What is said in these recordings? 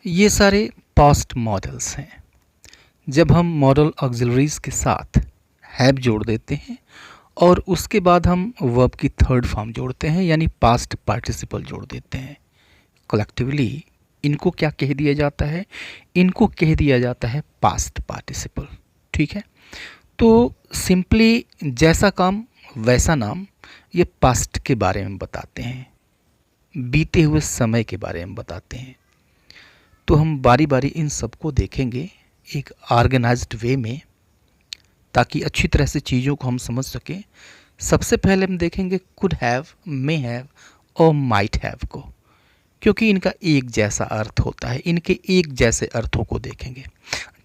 ये सारे past models हैं। जब हम मॉडल ऑक्सिलरीज के साथ हैव जोड़ देते हैं और उसके बाद हम वर्ब की थर्ड फॉर्म जोड़ते हैं यानी पास्ट पार्टिसिपल जोड़ देते हैं, कलेक्टिवली इनको क्या कह दिया जाता है? इनको कह दिया जाता है पास्ट पार्टिसिपल। ठीक है, तो सिंपली जैसा काम वैसा नाम, ये पास्ट के बारे में बताते हैं, बीते हुए समय के बारे में बताते हैं। तो हम बारी बारी इन सबको देखेंगे एक ऑर्गेनाइज्ड वे में, ताकि अच्छी तरह से चीज़ों को हम समझ सकें। सबसे पहले हम देखेंगे कुड हैव, मे हैव और माइट हैव को, क्योंकि इनका एक जैसा अर्थ होता है। इनके एक जैसे अर्थों को देखेंगे।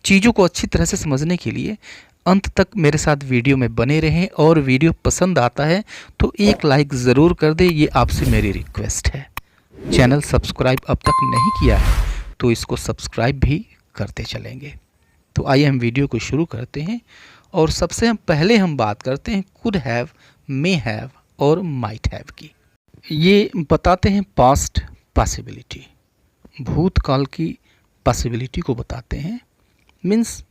चीज़ों को अच्छी तरह से समझने के लिए अंत तक मेरे साथ वीडियो में बने रहें, और वीडियो पसंद आता है तो एक लाइक ज़रूर कर दें, ये आपसे मेरी रिक्वेस्ट है। चैनल सब्सक्राइब अब तक नहीं किया है तो इसको सब्सक्राइब भी करते चलेंगे। तो आइए हम वीडियो को शुरू करते हैं, और सबसे पहले हम बात करते हैं कुड हैव, मे हैव और माइट हैव की। ये बताते हैं पास्ट पॉसिबिलिटी, भूतकाल की पॉसिबिलिटी को बताते हैं। Means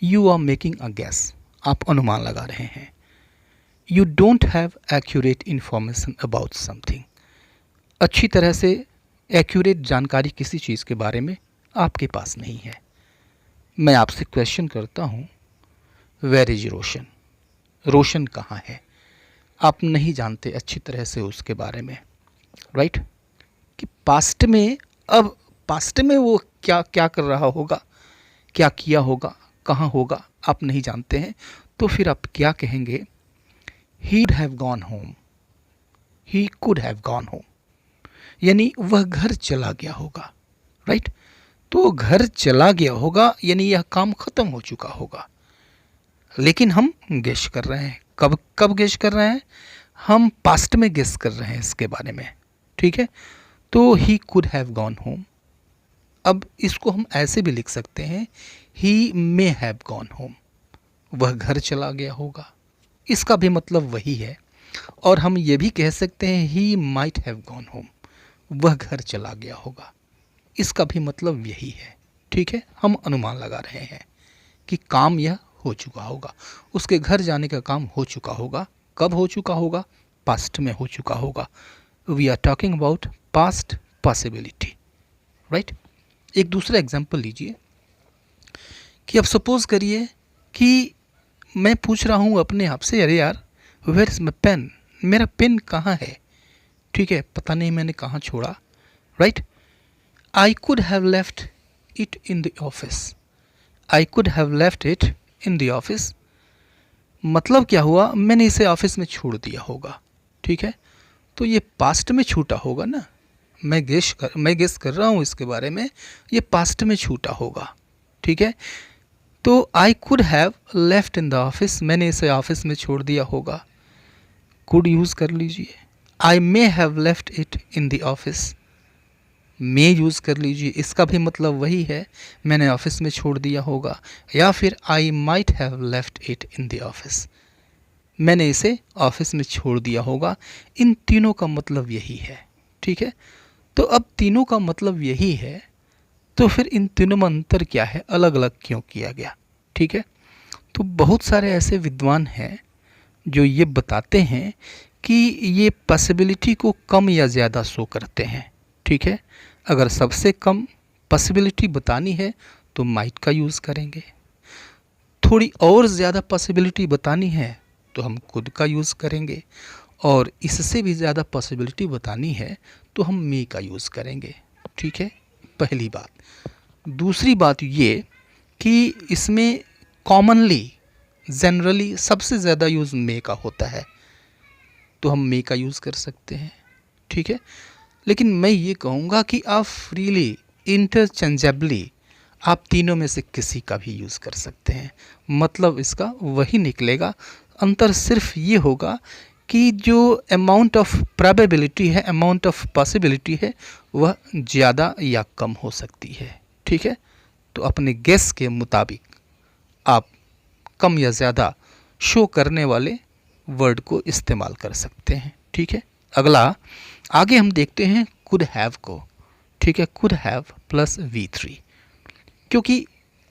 you are making a guess, आप अनुमान लगा रहे हैं। You don't have accurate information about something, अच्छी तरह से एक्यूरेट जानकारी किसी चीज़ के बारे में आपके पास नहीं है। मैं आपसे क्वेश्चन करता हूँ, वेयर इज रोशन? रोशन कहाँ है? आप नहीं जानते अच्छी तरह से उसके बारे में, राइट? कि पास्ट में, अब पास्ट में वो क्या क्या कर रहा होगा, क्या किया होगा, कहाँ होगा, आप नहीं जानते हैं। तो फिर आप क्या कहेंगे? He could have gone home, he could have gone home, यानी वह घर चला गया होगा, राइट? तो घर चला गया होगा यानी यह काम खत्म हो चुका होगा, लेकिन हम गेस कर रहे हैं। कब कब गेस कर रहे हैं? हम पास्ट में गेस कर रहे हैं इसके बारे में। ठीक है, तो he could have gone home. अब इसको हम ऐसे भी लिख सकते हैं, ही मे हैव गॉन होम, वह घर चला गया होगा, इसका भी मतलब वही है। और हम ये भी कह सकते हैं he might have gone home, वह घर चला गया होगा, इसका भी मतलब यही है। ठीक है, हम अनुमान लगा रहे हैं कि काम यह हो चुका होगा, उसके घर जाने का काम हो चुका होगा। कब हो चुका होगा? पास्ट में हो चुका होगा। We are talking about past possibility, right? एक दूसरा एग्जाम्पल लीजिए कि अब सपोज करिए कि मैं पूछ रहा हूँ अपने आप से, अरे यार वेयर इज माई पेन, मेरा पेन कहाँ है? ठीक है, पता नहीं मैंने कहाँ छोड़ा, right? I could have left it in the office, I could have left it in the office, मतलब क्या हुआ? मैंने इसे ऑफिस में छोड़ दिया होगा। ठीक है, तो ये पास्ट में छूटा होगा ना, मैं गेस कर रहा हूँ इसके बारे में, ये पास्ट में छूटा होगा। ठीक है, तो आई could have left in the office, मैंने इसे ऑफिस में छोड़ दिया होगा, कुड यूज़ कर लीजिए। I may have left it in the office, may use कर लीजिए, इसका भी मतलब वही है, मैंने ऑफिस में छोड़ दिया होगा। या फिर आई might have left it in the office, मैंने इसे ऑफिस में छोड़ दिया होगा। इन तीनों का मतलब यही है। ठीक है, तो अब तीनों का मतलब यही है, तो फिर इन तीनों में अंतर क्या है, अलग अलग क्यों किया गया? ठीक है, तो बहुत सारे ऐसे विद्वान हैं जो ये बताते हैं कि ये पॉसिबिलिटी को कम या ज़्यादा शो करते हैं। ठीक है, अगर सबसे कम पॉसिबिलिटी बतानी है तो माइट का यूज़ करेंगे, थोड़ी और ज़्यादा पॉसिबिलिटी बतानी है तो हम कुड का यूज़ करेंगे, और इससे भी ज़्यादा पॉसिबिलिटी बतानी है तो हम मे का यूज़ करेंगे। ठीक है, पहली बात। दूसरी बात ये कि इसमें कॉमनली, जनरली सबसे ज़्यादा यूज़ मे का होता है, तो हम मे का यूज़ कर सकते हैं। ठीक है, लेकिन मैं ये कहूँगा कि आप फ्रीली, इंटरचेंजेबली आप तीनों में से किसी का भी यूज़ कर सकते हैं, मतलब इसका वही निकलेगा। अंतर सिर्फ ये होगा कि जो अमाउंट ऑफ प्रोबेबिलिटी है, अमाउंट ऑफ पॉसिबिलिटी है, वह ज़्यादा या कम हो सकती है। ठीक है, तो अपने गेस के मुताबिक आप कम या ज़्यादा शो करने वाले वर्ड को इस्तेमाल कर सकते हैं। ठीक है, अगला आगे हम देखते हैं कुड हैव को। ठीक है, कुड हैव प्लस V3, क्योंकि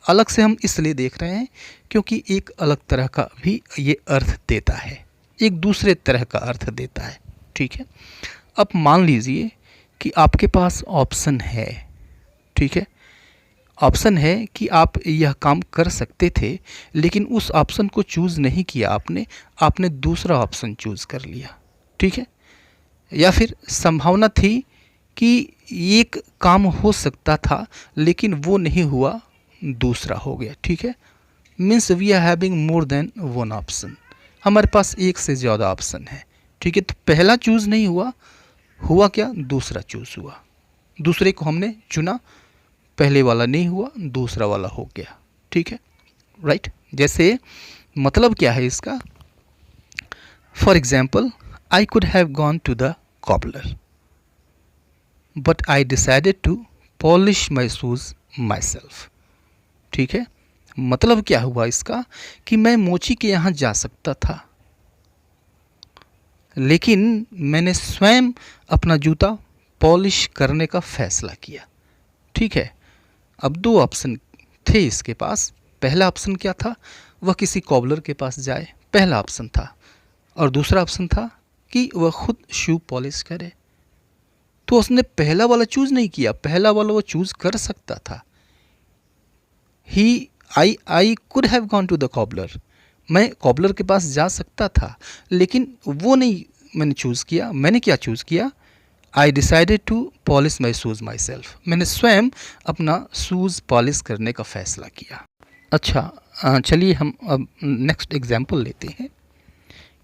अलग से हम इसलिए देख रहे हैं क्योंकि एक अलग तरह का भी ये अर्थ देता है, एक दूसरे तरह का अर्थ देता है। ठीक है, अब मान लीजिए कि आपके पास ऑप्शन है, ठीक है, ऑप्शन है कि आप यह काम कर सकते थे, लेकिन उस ऑप्शन को चूज़ नहीं किया आपने दूसरा ऑप्शन चूज़ कर लिया। ठीक है, या फिर संभावना थी कि एक काम हो सकता था लेकिन वो नहीं हुआ, दूसरा हो गया। ठीक है, means we are having more than one option, हमारे पास एक से ज़्यादा ऑप्शन है। ठीक है, तो पहला चूज़ नहीं हुआ, हुआ क्या, दूसरा चूज़ हुआ, दूसरे को हमने चुना, पहले वाला नहीं हुआ, दूसरा वाला हो गया। ठीक है, राइट। जैसे मतलब क्या है इसका, for example, I could have gone to the cobbler but I decided to polish my shoes myself. ठीक है, मतलब क्या हुआ इसका कि मैं मोची के यहाँ जा सकता था, लेकिन मैंने स्वयं अपना जूता पॉलिश करने का फैसला किया। ठीक है, अब दो ऑप्शन थे इसके पास। पहला ऑप्शन क्या था, वह किसी कॉबलर के पास जाए, पहला ऑप्शन था, और दूसरा ऑप्शन था कि वह खुद शू पॉलिश करे। तो उसने पहला वाला चूज़ नहीं किया, पहला वाला वो चूज़ कर सकता था। I could have gone to the cobbler, मैं कॉबलर के पास जा सकता था, लेकिन वो नहीं मैंने चूज़ किया। मैंने क्या चूज़ किया, I decided to polish my shoes myself, मैंने स्वयं अपना शूज़ पॉलिश करने का फैसला किया। अच्छा, चलिए हम अब नेक्स्ट एग्जाम्पल लेते हैं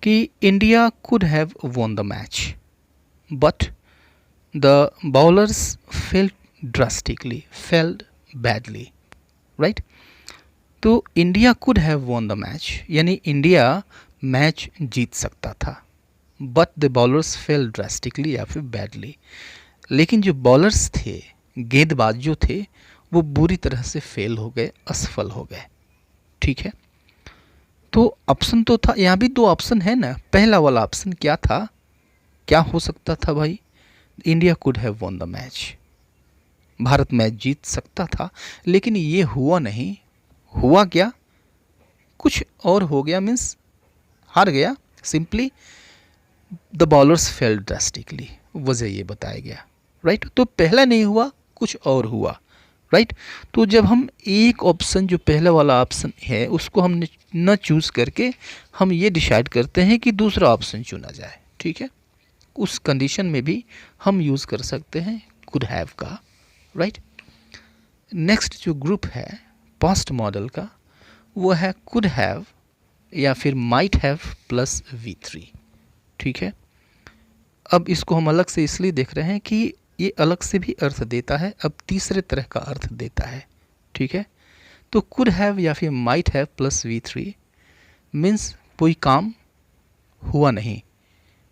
कि India could have won the match but the bowlers failed badly, right. तो India could have won the match, यानी इंडिया मैच जीत सकता था, but the bowlers fail drastically या फिर बैडली, लेकिन जो बॉलर्स थे, गेंदबाज जो थे, वो बुरी तरह से फेल हो गए, असफल हो गए। ठीक है, तो ऑप्शन तो था, यहाँ भी दो ऑप्शन है ना। पहला वाला ऑप्शन क्या था, क्या हो सकता था भाई, India could have won the match, Bharat match जीत सकता था, लेकिन ये हुआ नहीं। हुआ क्या, कुछ और हो गया, मीन्स हार गया, simply the bowlers fail drastically, वजह ये बताया गया, राइट। तो पहला नहीं हुआ, कुछ और हुआ, राइट। तो जब हम एक ऑप्शन, जो पहला वाला ऑप्शन है, उसको हमने न चूज़ करके हम ये डिसाइड करते हैं कि दूसरा ऑप्शन चुना जाए, ठीक है, उस कंडीशन में भी हम यूज़ कर सकते हैं कुड हैव का, राइट। नेक्स्ट जो ग्रुप है पास्ट मॉडल का, वो है कुड हैव या फिर माइट हैव प्लस V3। ठीक है, अब इसको हम अलग से इसलिए देख रहे हैं कि ये अलग से भी अर्थ देता है, अब तीसरे तरह का अर्थ देता है। ठीक है, तो कुड हैव या फिर might have plus V3 means कोई काम हुआ नहीं,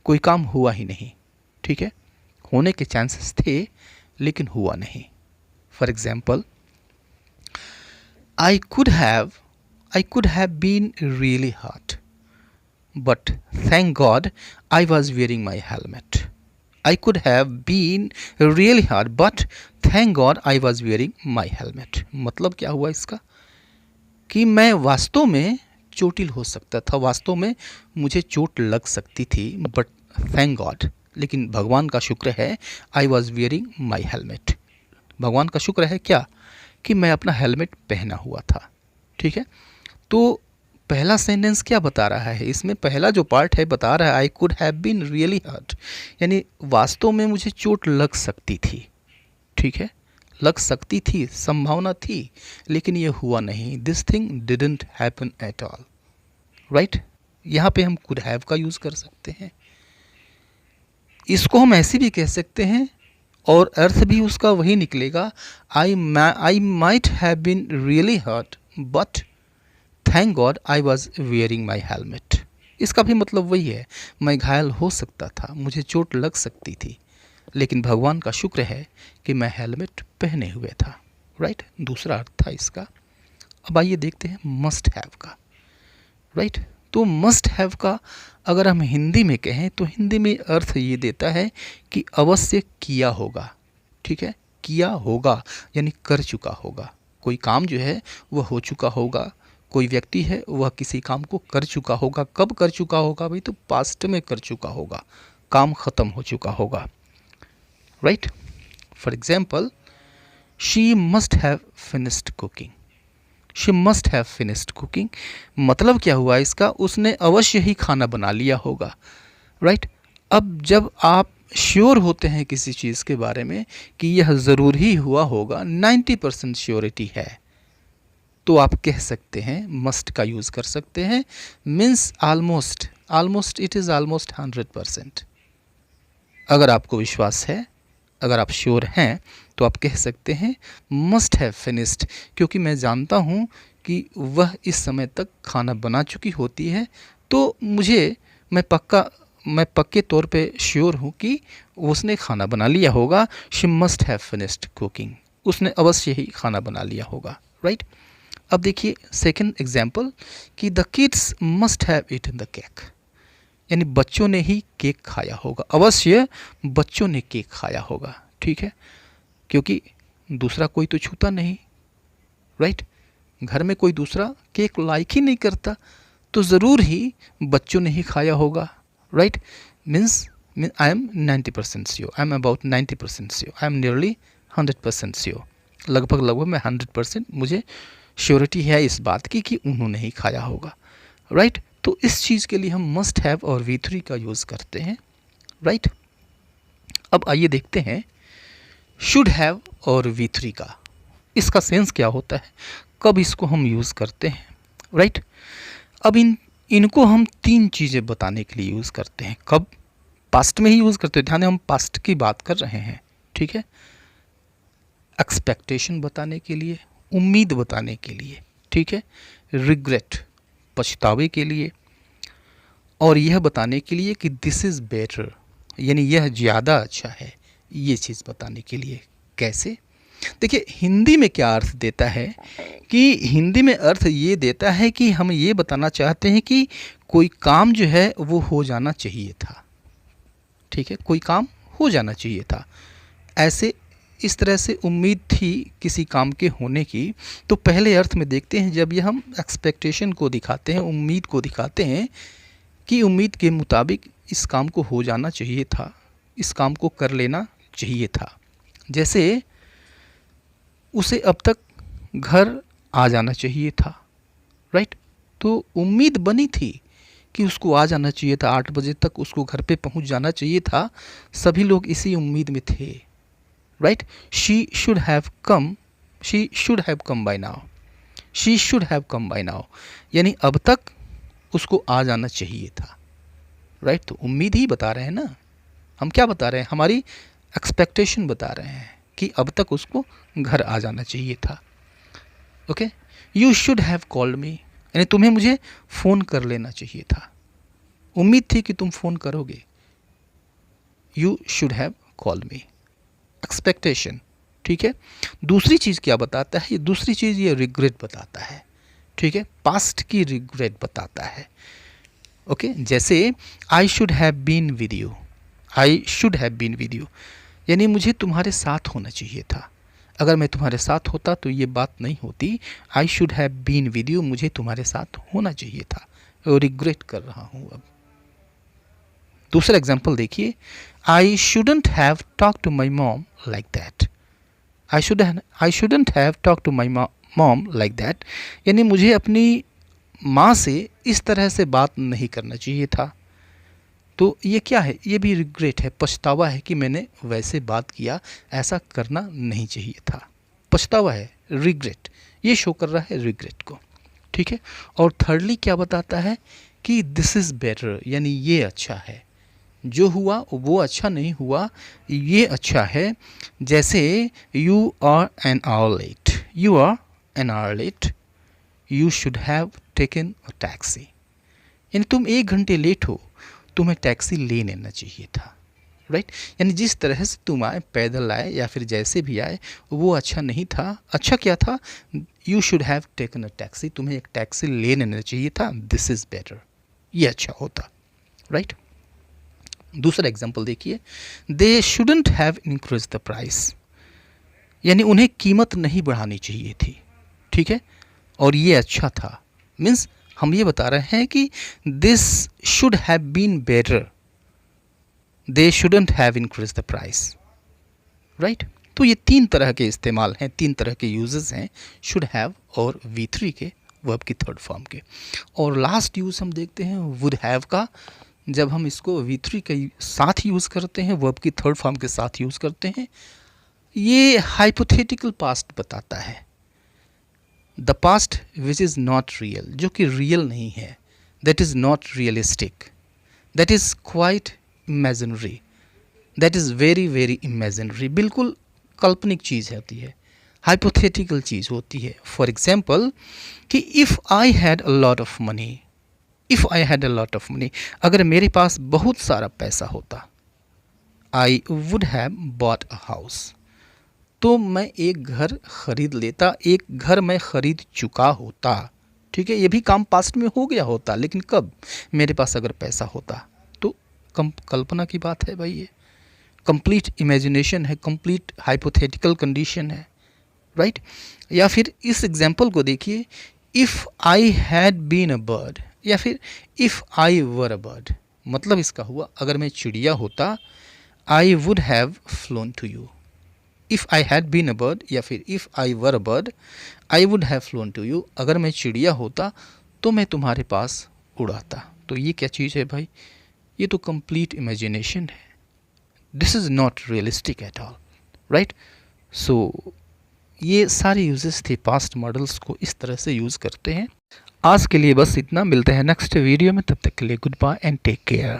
कोई काम हुआ ही नहीं। ठीक है, होने के चांसेस थे लेकिन हुआ नहीं। For example, I could have been really hurt, but thank God I was wearing my helmet. I could have been really hurt, but thank God I was wearing my helmet. मतलब क्या हुआ इसका कि मैं वास्तव में चोटिल हो सकता था, वास्तव में मुझे चोट लग सकती थी, बट थैंक गॉड, लेकिन भगवान का शुक्र है, आई वॉज वियरिंग माई हेलमेट, भगवान का शुक्र है क्या कि मैं अपना हेलमेट पहना हुआ था। ठीक है, तो पहला सेंटेंस क्या बता रहा है, इसमें पहला जो पार्ट है बता रहा है I could have been really hurt, यानी वास्तव में मुझे चोट लग सकती थी। ठीक है, लग सकती थी, संभावना थी, लेकिन ये हुआ नहीं, this thing didn't happen at all, right. यहाँ पे हम कुड हैव का यूज़ कर सकते हैं। इसको हम ऐसे भी कह सकते हैं और अर्थ भी उसका वही निकलेगा, I might have been really hurt but thank God I was wearing my helmet. इसका भी मतलब वही है, मैं घायल हो सकता था, मुझे चोट लग सकती थी, लेकिन भगवान का शुक्र है कि मैं हेलमेट पहने हुए था, राइट। दूसरा अर्थ था इसका। अब आइए देखते हैं मस्ट हैव का, राइट। तो मस्ट हैव का अगर हम हिंदी में कहें तो हिंदी में अर्थ ये देता है कि अवश्य किया होगा। ठीक है, किया होगा यानी कर चुका होगा। कोई काम जो है वह हो चुका होगा, कोई व्यक्ति है वह किसी काम को कर चुका होगा। कब कर चुका होगा भाई? तो पास्ट में कर चुका होगा, काम ख़त्म हो चुका होगा, right. For example, she must have finished cooking. She must have finished cooking मतलब क्या हुआ इसका? उसने अवश्य ही खाना बना लिया होगा, राइट। अब जब आप श्योर होते हैं किसी चीज़ के बारे में कि यह ज़रूर ही हुआ होगा, 90% श्योरिटी है, तो आप कह सकते हैं, मस्ट का यूज़ कर सकते हैं। Means almost, almost, it is almost 100%। अगर आपको विश्वास है, अगर आप श्योर हैं, तो आप कह सकते हैं मस्ट हैव फिनिश्ड, क्योंकि मैं जानता हूँ कि वह इस समय तक खाना बना चुकी होती है, तो मैं पक्के तौर पे श्योर हूँ कि उसने खाना बना लिया होगा। She must have finished cooking, उसने अवश्य ही खाना बना लिया होगा, राइट। अब देखिए सेकंड एग्जाम्पल कि the kids must have eaten the cake, यानी बच्चों ने ही केक खाया होगा, अवश्य बच्चों ने केक खाया होगा, ठीक है, क्योंकि दूसरा कोई तो छूता नहीं, राइट। घर में कोई दूसरा केक लाइक ही नहीं करता, तो ज़रूर ही बच्चों ने ही खाया होगा, right. Means I am 90% sure, I am about 90% sure, I am nearly 100% sure, लगभग मैं 100% मुझे श्योरिटी है इस बात की कि उन्होंने ही खाया होगा, राइट। तो इस चीज़ के लिए हम मस्ट हैव और V3 का यूज़ करते हैं, राइट। अब आइए देखते हैं शुड हैव और V3 का, इसका सेंस क्या होता है, कब इसको हम यूज़ करते हैं, राइट। अब इनको हम 3 चीज़ें बताने के लिए यूज़ करते हैं। कब? पास्ट में ही यूज़ करते हैं, ध्यान दें हम पास्ट की बात कर रहे हैं, ठीक है। एक्सपेक्टेशन बताने के लिए, उम्मीद बताने के लिए, ठीक है, रिग्रेट पछतावे के लिए, और यह बताने के लिए कि दिस इज़ बेटर, यानी यह ज़्यादा अच्छा है, ये चीज़ बताने के लिए। कैसे? देखिए हिंदी में क्या अर्थ देता है कि हिंदी में अर्थ ये देता है कि हम ये बताना चाहते हैं कि कोई काम जो है वो हो जाना चाहिए था, ठीक है, कोई काम हो जाना चाहिए था, ऐसे इस तरह से उम्मीद थी किसी काम के होने की। तो पहले अर्थ में देखते हैं, जब ये हम एक्सपेक्टेशन को दिखाते हैं, उम्मीद को दिखाते हैं कि उम्मीद के मुताबिक इस काम को हो जाना चाहिए था, इस काम को कर लेना चाहिए था, जैसे उसे अब तक घर आ जाना चाहिए था, राइट। तो उम्मीद बनी थी कि उसको आ जाना चाहिए था, 8 बजे तक उसको घर पे पहुंच जाना चाहिए था, सभी लोग इसी उम्मीद में थे, right. She should have come, she should have come by now, she should have come by now, यानी अब तक उसको आ जाना चाहिए था, राइट। तो उम्मीद ही बता रहे हैं ना, हम क्या बता रहे हैं, हमारी एक्सपेक्टेशन बता रहे हैं कि अब तक उसको घर आ जाना चाहिए था, okay. You should have called me, यानी तुम्हें मुझे फ़ोन कर लेना चाहिए था, उम्मीद थी कि तुम फ़ोन करोगे, you should have called me, expectation, ठीक है। दूसरी चीज़ क्या बताता है, ये दूसरी चीज़ ये रिग्रेट बताता है, ठीक है, पास्ट की रिग्रेट बताता है, ओके। जैसे I should have been with you, I should have been with you, यानी मुझे तुम्हारे साथ होना चाहिए था, अगर मैं तुम्हारे साथ होता तो ये बात नहीं होती। I should have been with you, मुझे तुम्हारे साथ होना चाहिए था, और रिग्रेट कर रहा हूँ अब। दूसरा एग्जाम्पल देखिए, I shouldn't have talk to my mom like that, I shouldn't have talk to my mom like that, यानी मुझे अपनी माँ से इस तरह से बात नहीं करना चाहिए था। तो ये क्या है, ये भी रिग्रेट है, पछतावा है कि मैंने वैसे बात किया, ऐसा करना नहीं चाहिए था, पछतावा है, रिग्रेट, ये शो कर रहा है रिग्रेट को, ठीक है। और थर्डली क्या बताता है कि दिस इज़ बेटर, यानी ये अच्छा है, जो हुआ वो अच्छा नहीं हुआ, ये अच्छा है। जैसे you are an hour late, you are an hour late, you should have taken a taxi, यानी तुम 1 घंटे लेट हो, तुम्हें टैक्सी ले लेना चाहिए था, राइट। यानी जिस तरह से तुम आए, पैदल आए या फिर जैसे भी आए, वो अच्छा नहीं था। अच्छा क्या था, you should have taken a taxi, तुम्हें एक टैक्सी ले लेना चाहिए था, दिस इज़ बेटर, ये अच्छा होता, राइट। दूसरा एग्जाम्पल देखिए, दे shouldn't have increase the price, यानी उन्हें कीमत नहीं बढ़ानी चाहिए थी, ठीक है, और ये अच्छा था। मीन्स हम ये बता रहे हैं कि this should have been better, they shouldn't have increase the price, right. तो ये तीन तरह के इस्तेमाल हैं, तीन तरह के यूजेस हैं शुड हैव और V3 के, वर्ब की थर्ड फॉर्म के। और लास्ट यूज़ हम देखते हैं वुड हैव का, जब हम इसको V3 के साथ यूज़ करते हैं, वर्ब की थर्ड फॉर्म के साथ यूज़ करते हैं, ये हाइपोथेटिकल पास्ट बताता है, the past which is not real, जो कि रियल नहीं है, that is not realistic, that is quite imaginary, that is very very imaginary, बिल्कुल काल्पनिक चीज़ होती है, हाइपोथेटिकल चीज़ होती है। फॉर एग्जाम्पल कि if I had a lot of money, if I had a lot of money, अगर मेरे पास बहुत सारा पैसा होता, I would have bought a house, तो मैं एक घर खरीद लेता, एक घर मैं खरीद चुका होता, ठीक है, ये भी काम पास्ट में हो गया होता, लेकिन कब, मेरे पास अगर पैसा होता। तो कल्पना की बात है भाई, ये कंप्लीट इमेजिनेशन है, कंप्लीट हाइपोथेटिकल कंडीशन है, राइट। या फिर इस एग्जाम्पल को देखिए, if I had been a bird, या फिर if I were a bird, मतलब इसका हुआ अगर मैं चिड़िया होता, I would have flown to you, if I had been a bird, या फिर if I were a bird I would have flown to you, अगर मैं चिड़िया होता तो मैं तुम्हारे पास उड़ाता। तो ये क्या चीज़ है भाई, ये तो कंप्लीट इमेजिनेशन है, this is not realistic at all, right. So ये सारे यूजेस थे, पास्ट मॉडल्स को इस तरह से यूज़ करते हैं। आज के लिए बस इतना, मिलते हैं नेक्स्ट वीडियो में, तब तक के लिए goodbye and take care.